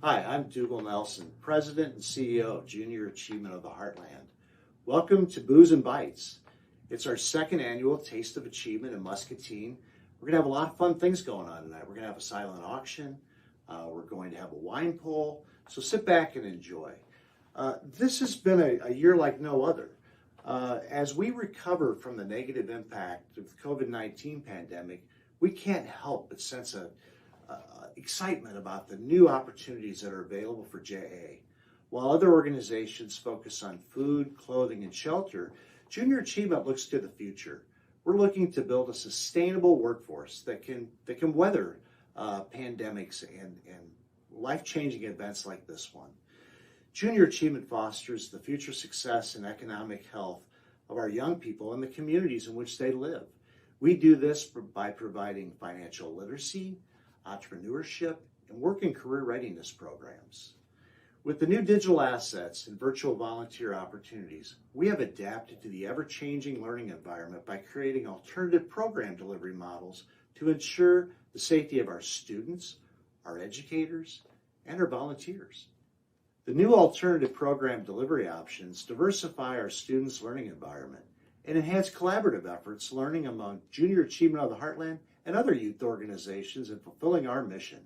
Hi, I'm Dougal Nelson, President and CEO of Junior Achievement of the Heartland. Welcome to Booze and Bites. It's our second annual Taste of Achievement in Muscatine. We're going to have a lot of fun things going on tonight. We're going to have a silent auction. We're going to have a wine poll. So sit back and enjoy. This has been a year like no other. As we recover from the negative impact of the COVID-19 pandemic, we can't help but sense a excitement about the new opportunities that are available for JA. While other organizations focus on food, clothing, and shelter, Junior Achievement looks to the future. We're looking to build a sustainable workforce that can weather pandemics and life-changing events like this one. Junior Achievement fosters the future success and economic health of our young people and the communities in which they live. We do this by providing financial literacy, entrepreneurship, and work and career readiness programs. With the new digital assets and virtual volunteer opportunities, we have adapted to the ever-changing learning environment by creating alternative program delivery models to ensure the safety of our students, our educators, and our volunteers. The new alternative program delivery options diversify our students' learning environment and enhance collaborative efforts learning among Junior Achievement of the Heartland and other youth organizations in fulfilling our mission.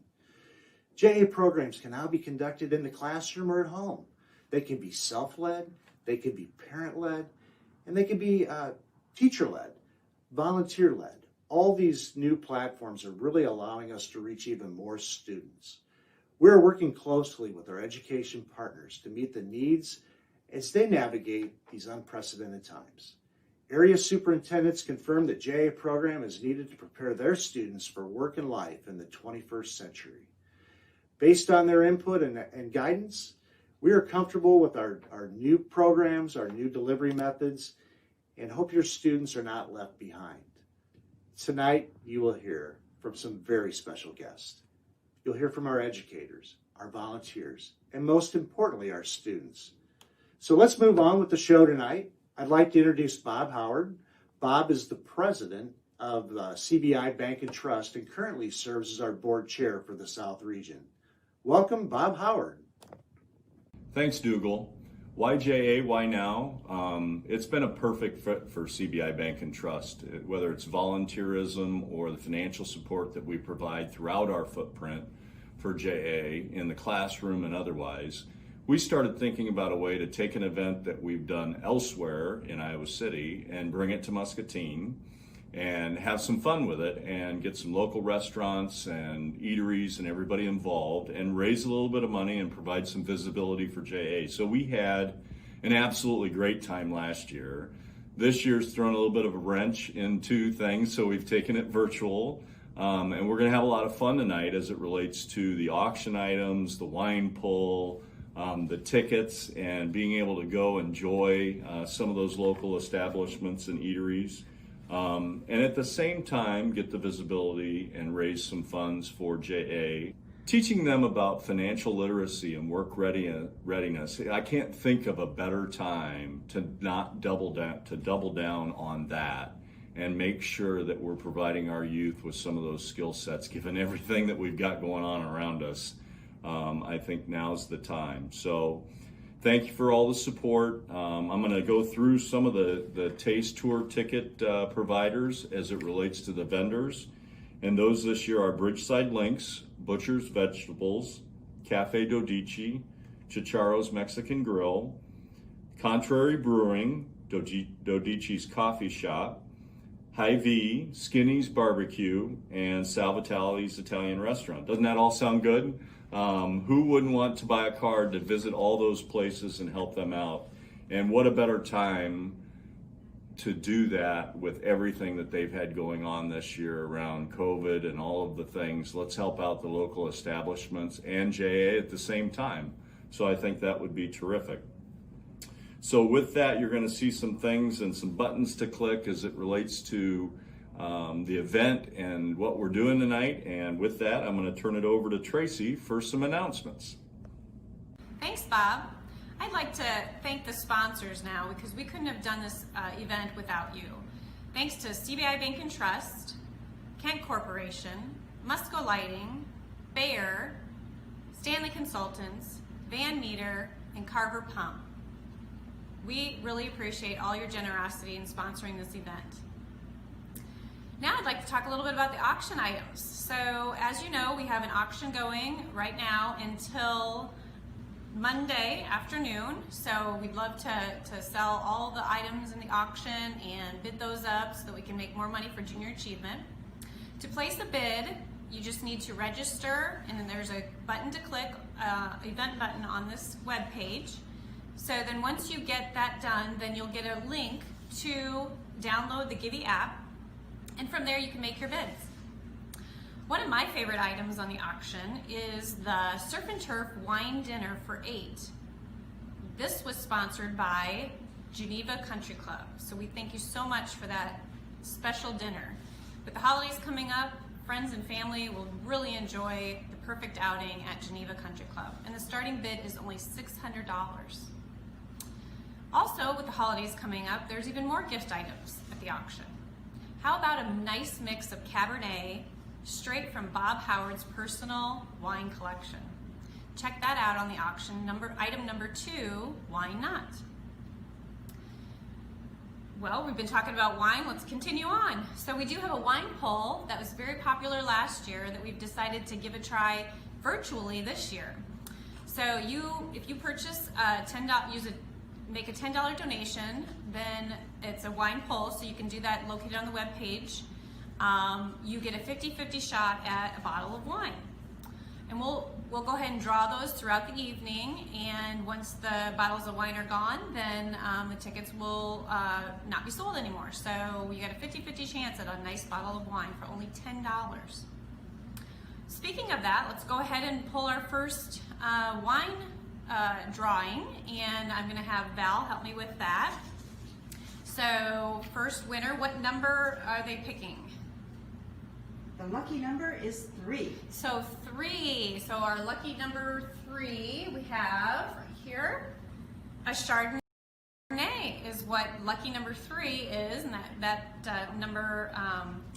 JA programs can now be conducted in the classroom or at home. They can be self-led, they can be parent-led, and they can be teacher-led, volunteer-led. All these new platforms are really allowing us to reach even more students. We're working closely with our education partners to meet the needs as they navigate these unprecedented times. Area superintendents confirm that JA program is needed to prepare their students for work and life in the 21st century. Based on their input and guidance, we are comfortable with our new programs, our new delivery methods, and hope your students are not left behind. Tonight, you will hear from some very special guests. You'll hear from our educators, our volunteers, and most importantly, our students. So let's move on with the show tonight. I'd like to introduce Bob Howard. Bob is the president of CBI Bank and Trust and currently serves as our board chair for the South Region. Welcome, Bob Howard. Thanks, Dougal. Why JA? Why now? It's been a perfect fit for CBI Bank and Trust, whether it's volunteerism or the financial support that we provide throughout our footprint for JA in the classroom and otherwise. We started thinking about a way to take an event that we've done elsewhere in Iowa City and bring it to Muscatine and have some fun with it and get some local restaurants and eateries and everybody involved and raise a little bit of money and provide some visibility for JA. So we had an absolutely great time last year. This year's thrown a little bit of a wrench into things, so we've taken it virtual. And we're gonna have a lot of fun tonight as it relates to the auction items, the wine poll, the tickets, and being able to go enjoy some of those local establishments and eateries. And at the same time, get the visibility and raise some funds for JA. Teaching them about financial literacy and work readiness. I can't think of a better time to not double down on that and make sure that we're providing our youth with some of those skill sets, given everything that we've got going on around us. I think now's the time. So thank you for all the support. I'm going to go through some of the Taste Tour ticket providers as it relates to the vendors. And those this year are Bridgeside Links, Butcher's Vegetables, Cafe Dodici, Chicharo's Mexican Grill, Contrary Brewing, Dodici's Coffee Shop, Hy-Vee, Skinny's Barbecue, and Salvatale's Italian Restaurant. Doesn't that all sound good? Who wouldn't want to buy a card to visit all those places and help them out? And what a better time to do that with everything that they've had going on this year around COVID and all of the things. Let's help out the local establishments and JA at the same time. So I think that would be terrific. So with that, you're going to see some things and some buttons to click as it relates to the event and what we're doing tonight. And with that, I'm going to turn it over to Tracy for some announcements. Thanks, Bob. I'd like to thank the sponsors now because we couldn't have done this event without you. Thanks to CBI Bank and Trust, Kent Corporation, Musco Lighting, Bayer, Stanley Consultants, Van Meter, and Carver Pump. We really appreciate all your generosity in sponsoring this event. Now I'd like to talk a little bit about the auction items. So as you know, we have an auction going right now until Monday afternoon. So we'd love to sell all the items in the auction and bid those up so that we can make more money for Junior Achievement. To place a bid, you just need to register, and then there's a button to click, event button on this web page. So then once you get that done, then you'll get a link to download the Givey app, and from there you can make your bids. One of my favorite items on the auction is the Surf and Turf Wine Dinner for 8. This was sponsored by Geneva Country Club, so we thank you so much for that special dinner. With the holidays coming up, friends and family will really enjoy the perfect outing at Geneva Country Club, and the starting bid is only $600. Also, with the holidays coming up, there's even more gift items at the auction. How about a nice mix of Cabernet straight from Bob Howard's personal wine collection? Check that out on the auction. Item number 2, why not? Well, we've been talking about wine, let's continue on. So we do have a wine poll that was very popular last year that we've decided to give a try virtually this year. So if you purchase make a $10 donation, then it's a wine poll, so you can do that located on the web page. You get a 50-50 shot at a bottle of wine. And we'll go ahead and draw those throughout the evening, and once the bottles of wine are gone, then the tickets will not be sold anymore. So you get a 50-50 chance at a nice bottle of wine for only $10. Speaking of that, let's go ahead and pull our first wine drawing, and I'm gonna have Val help me with that. So first winner, what number are they picking? The lucky number is 3. So 3, so our lucky number 3 we have right here, a Chardonnay is what lucky number 3 is, and that number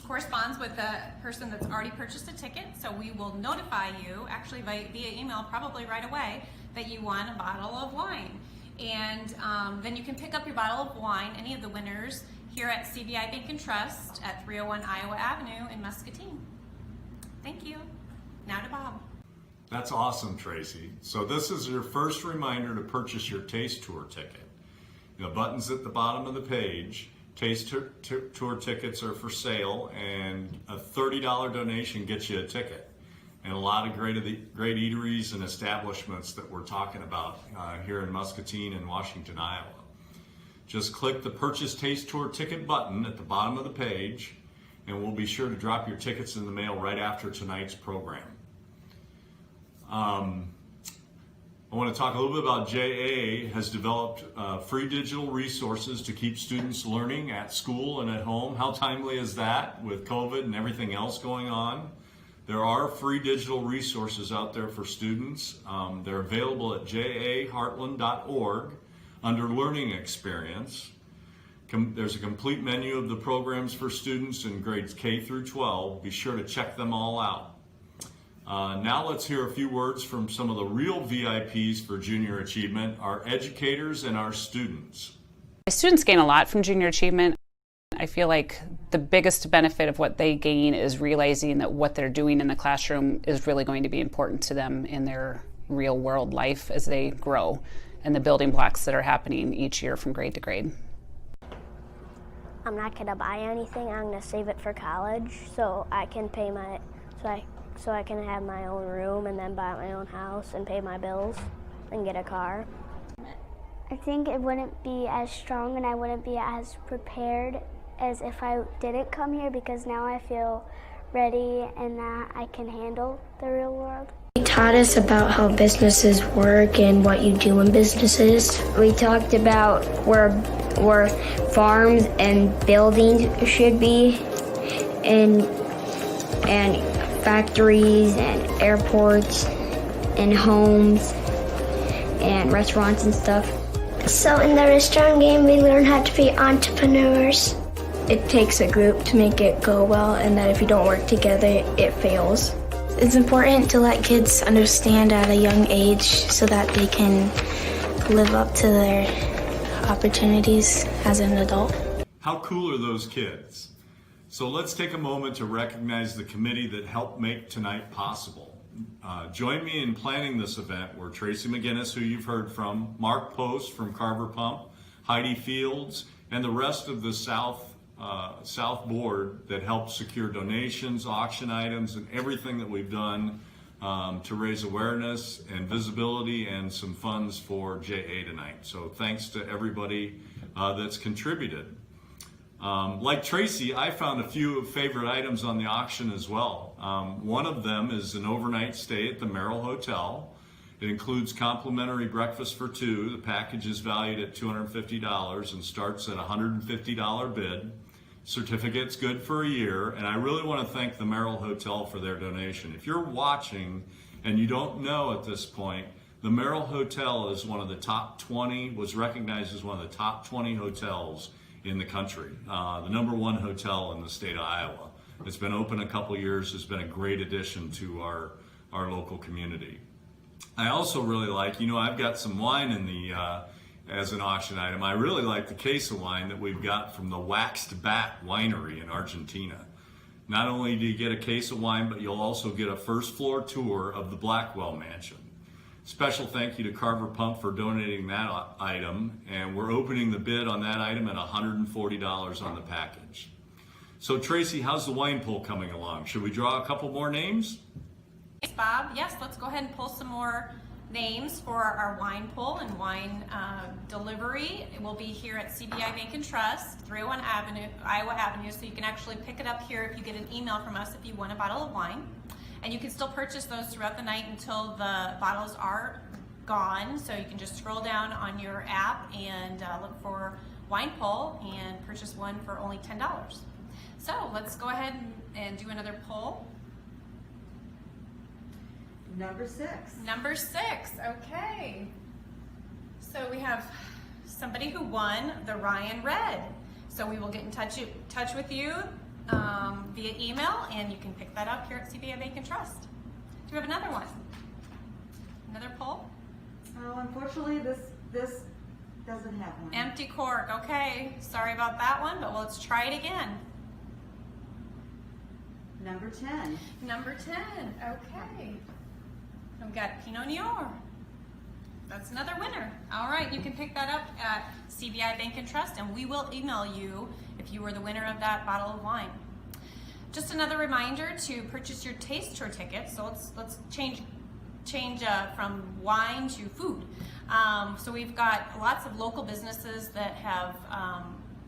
corresponds with the person that's already purchased a ticket. So we will notify you, actually via email probably right away, that you won a bottle of wine. And then you can pick up your bottle of wine, any of the winners, here at CBI Bank and Trust at 301 Iowa Avenue in Muscatine. Thank you. Now to Bob. That's awesome, Tracy. So this is your first reminder to purchase your Taste Tour ticket. The button's at the bottom of the page. Taste Tour tickets are for sale, and a $30 donation gets you a ticket. And a lot of great eateries and establishments that we're talking about here in Muscatine and Washington, Iowa. Just click the Purchase Taste Tour Ticket button at the bottom of the page, and we'll be sure to drop your tickets in the mail right after tonight's program. I want to talk a little bit about JA has developed free digital resources to keep students learning at school and at home. How timely is that with COVID and everything else going on? There are free digital resources out there for students. They're available at jaheartland.org under Learning Experience. There's a complete menu of the programs for students in grades K through 12. Be sure to check them all out. Now let's hear a few words from some of the real VIPs for Junior Achievement, our educators and our students. My students gain a lot from Junior Achievement. I feel like the biggest benefit of what they gain is realizing that what they're doing in the classroom is really going to be important to them in their real world life as they grow, and the building blocks that are happening each year from grade to grade. I'm not gonna buy anything. I'm gonna save it for college so I can pay so I can have my own room and then buy my own house and pay my bills and get a car. I think it wouldn't be as strong and I wouldn't be as prepared as if I didn't come here, because now I feel ready and that I can handle the real world. He taught us about how businesses work and what you do in businesses. We talked about where farms and buildings should be, and factories and airports and homes and restaurants and stuff. So in the restaurant game, we learn how to be entrepreneurs. It takes a group to make it go well, and that if you don't work together, it fails. It's important to let kids understand at a young age so that they can live up to their opportunities as an adult. How cool are those kids? So let's take a moment to recognize the committee that helped make tonight possible. Join me in planning this event were Tracy McGinnis, who you've heard from, Mark Post from Carver Pump, Heidi Fields, and the rest of the South Board that helped secure donations, auction items, and everything that we've done to raise awareness and visibility and some funds for JA tonight. So thanks to everybody that's contributed. Like Tracy, I found a few favorite items on the auction as well. One of them is an overnight stay at the Merrill Hotel. It includes complimentary breakfast for two. The package is valued at $250 and starts at a $150 bid. Certificate's good for a year, and I really want to thank the Merrill Hotel for their donation. If you're watching and you don't know at this point, the Merrill Hotel is one of the top 20, was recognized as one of the top 20 hotels in the country. The #1 hotel in the state of Iowa. It's been open a couple years. It's been a great addition to our local community. I also really like, I've got some wine in the as an auction item. I really like the case of wine that we've got from the Waxed Bat Winery in Argentina. Not only do you get a case of wine, but you'll also get a first floor tour of the Blackwell Mansion. Special thank you to Carver Pump for donating that item, and we're opening the bid on that item at $140 on the package. So Tracy, how's the wine pull coming along? Should we draw a couple more names? Thanks, Bob. Yes, let's go ahead and pull some more names for our wine pull and wine delivery. It will be here at CBI Bank and Trust, 301 Iowa Avenue, so you can actually pick it up here if you get an email from us if you want a bottle of wine. And you can still purchase those throughout the night until the bottles are gone. So you can just scroll down on your app and look for wine pull and purchase one for only $10. So let's go ahead and do another pull. Number 6. Number 6, okay. So we have somebody who won the Ryan Red. So we will get in touch with you via email, and you can pick that up here at CBI Bank and Trust. Do we have another one? Another poll? Oh, unfortunately, this doesn't have one. Empty cork. Okay, sorry about that one, but let's try it again. Number 10. Number 10. Okay. We've got Pinot Noir. That's another winner. All right, you can pick that up at CBI Bank and Trust, and we will email you if you were the winner of that bottle of wine. Just another reminder to purchase your taste tour tickets. So let's change from wine to food. So we've got lots of local businesses that have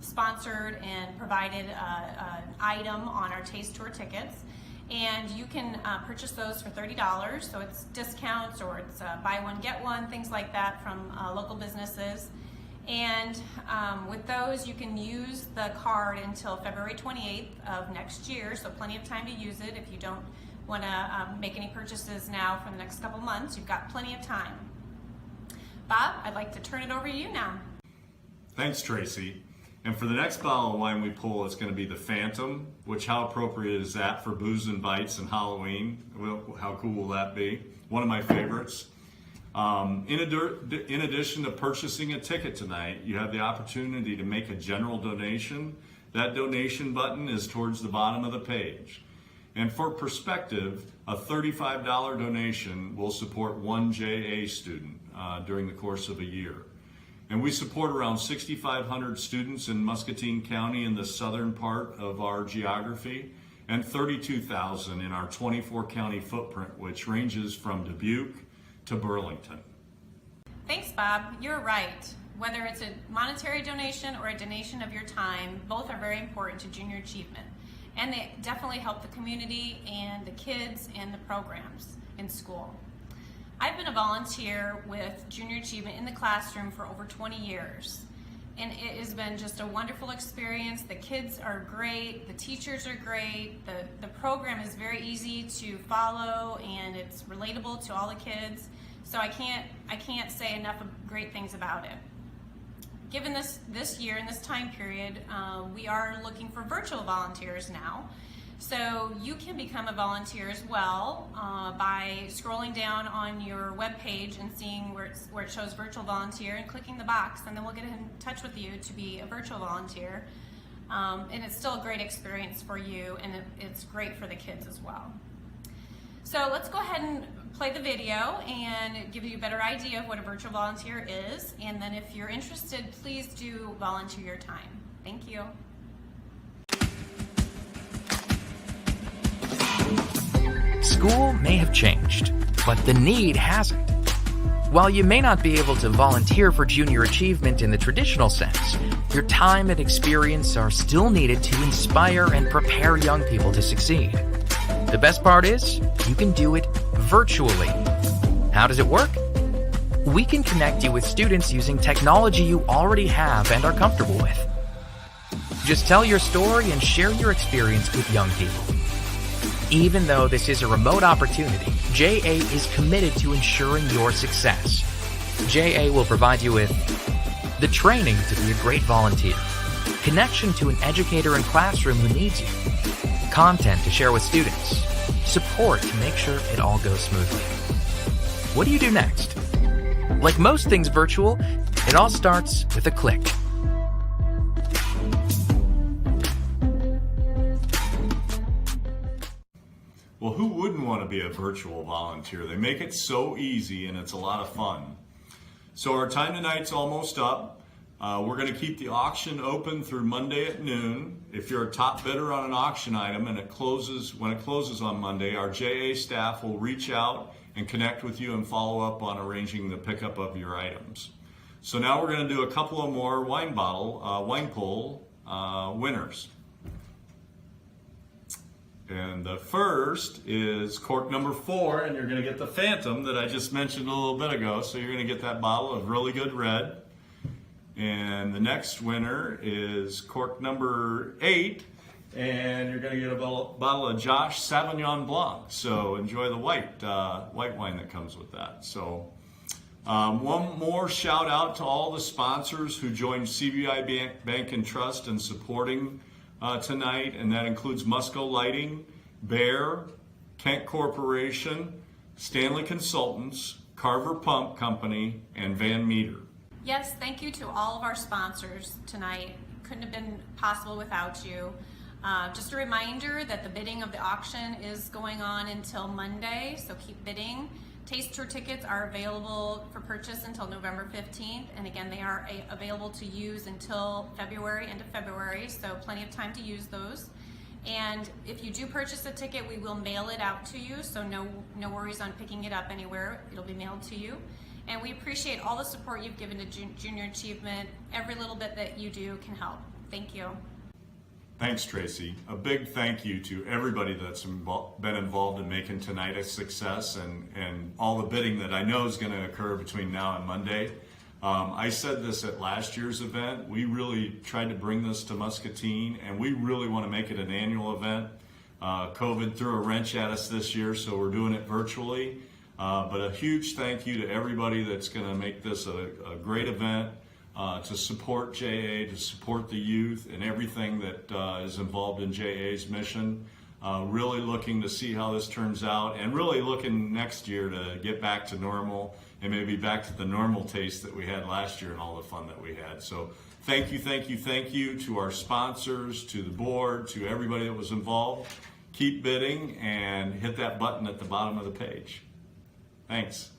sponsored and provided an item on our taste tour tickets. And you can purchase those for $30, so it's discounts or it's buy one, get one, things like that from local businesses. And with those, you can use the card until February 28th of next year, so plenty of time to use it. If you don't want to make any purchases now for the next couple months, you've got plenty of time. Bob, I'd like to turn it over to you now. Thanks, Tracy. And for the next bottle of wine we pull, it's going to be the Phantom, which how appropriate is that for Booze and Bites and Halloween? Well, how cool will that be? One of my favorites. In addition to purchasing a ticket tonight, you have the opportunity to make a general donation. That donation button is towards the bottom of the page. And for perspective, a $35 donation will support one JA student during the course of a year. And we support around 6,500 students in Muscatine County in the southern part of our geography, and 32,000 in our 24 county footprint, which ranges from Dubuque to Burlington. Thanks, Bob. You're right. Whether it's a monetary donation or a donation of your time, both are very important to junior achievement. And they definitely help the community and the kids and the programs in school. I've been a volunteer with Junior Achievement in the classroom for over 20 years. And it has been just a wonderful experience. The kids are great, the teachers are great, the program is very easy to follow and it's relatable to all the kids. So I can't say enough of great things about it. Given this year and this time period, we are looking for virtual volunteers now. So you can become a volunteer as well by scrolling down on your webpage and seeing where it shows virtual volunteer and clicking the box, and then we'll get in touch with you to be a virtual volunteer. And it's still a great experience for you, and it's great for the kids as well. So let's go ahead and play the video and give you a better idea of what a virtual volunteer is. And then if you're interested, please do volunteer your time. Thank you. School may have changed, but the need hasn't. While you may not be able to volunteer for junior achievement in the traditional sense, your time and experience are still needed to inspire and prepare young people to succeed. The best part is, you can do it virtually. How does it work? We can connect you with students using technology you already have and are comfortable with. Just tell your story and share your experience with young people. Even though this is a remote opportunity, JA is committed to ensuring your success. JA will provide you with the training to be a great volunteer, connection to an educator and classroom who needs you, content to share with students, support to make sure it all goes smoothly. What do you do next? Like most things virtual, it all starts with a click. Well, who wouldn't want to be a virtual volunteer? They make it so easy and it's a lot of fun. So our time tonight's almost up. We're going to keep the auction open through Monday at noon. If you're a top bidder on an auction item and when it closes on Monday, our JA staff will reach out and connect with you and follow up on arranging the pickup of your items. So now we're going to do a couple of more wine pool winners. And the first is cork number 4, and you're going to get the Phantom that I just mentioned a little bit ago. So you're going to get that bottle of really good red. And the next winner is cork number 8, and you're going to get a bottle of Josh Sauvignon Blanc. So enjoy the white wine that comes with that. So one more shout out to all the sponsors who joined CBI Bank and Trust in supporting tonight, and that includes Musco Lighting, Bear, Kent Corporation, Stanley Consultants, Carver Pump Company, and Van Meter. Yes, thank you to all of our sponsors tonight. Couldn't have been possible without you. Just a reminder that the bidding of the auction is going on until Monday, so keep bidding. Taste tour tickets are available for purchase until November 15th, and again, they are available to use until February, end of February, so plenty of time to use those. And if you do purchase a ticket, we will mail it out to you, so no worries on picking it up anywhere. It'll be mailed to you. And we appreciate all the support you've given to Junior Achievement. Every little bit that you do can help. Thank you. Thanks, Tracy. A big thank you to everybody that's been involved in making tonight a success and all the bidding that I know is going to occur between now and Monday. I said this at last year's event. We really tried to bring this to Muscatine, and we really want to make it an annual event. COVID threw a wrench at us this year, so we're doing it virtually. But a huge thank you to everybody that's going to make this a great event. To support JA, to support the youth and everything that is involved in JA's mission. Really looking to see how this turns out, and really looking next year to get back to normal and maybe back to the normal taste that we had last year and all the fun that we had. So thank you to our sponsors, to the board, to everybody that was involved. Keep bidding and hit that button at the bottom of the page. Thanks.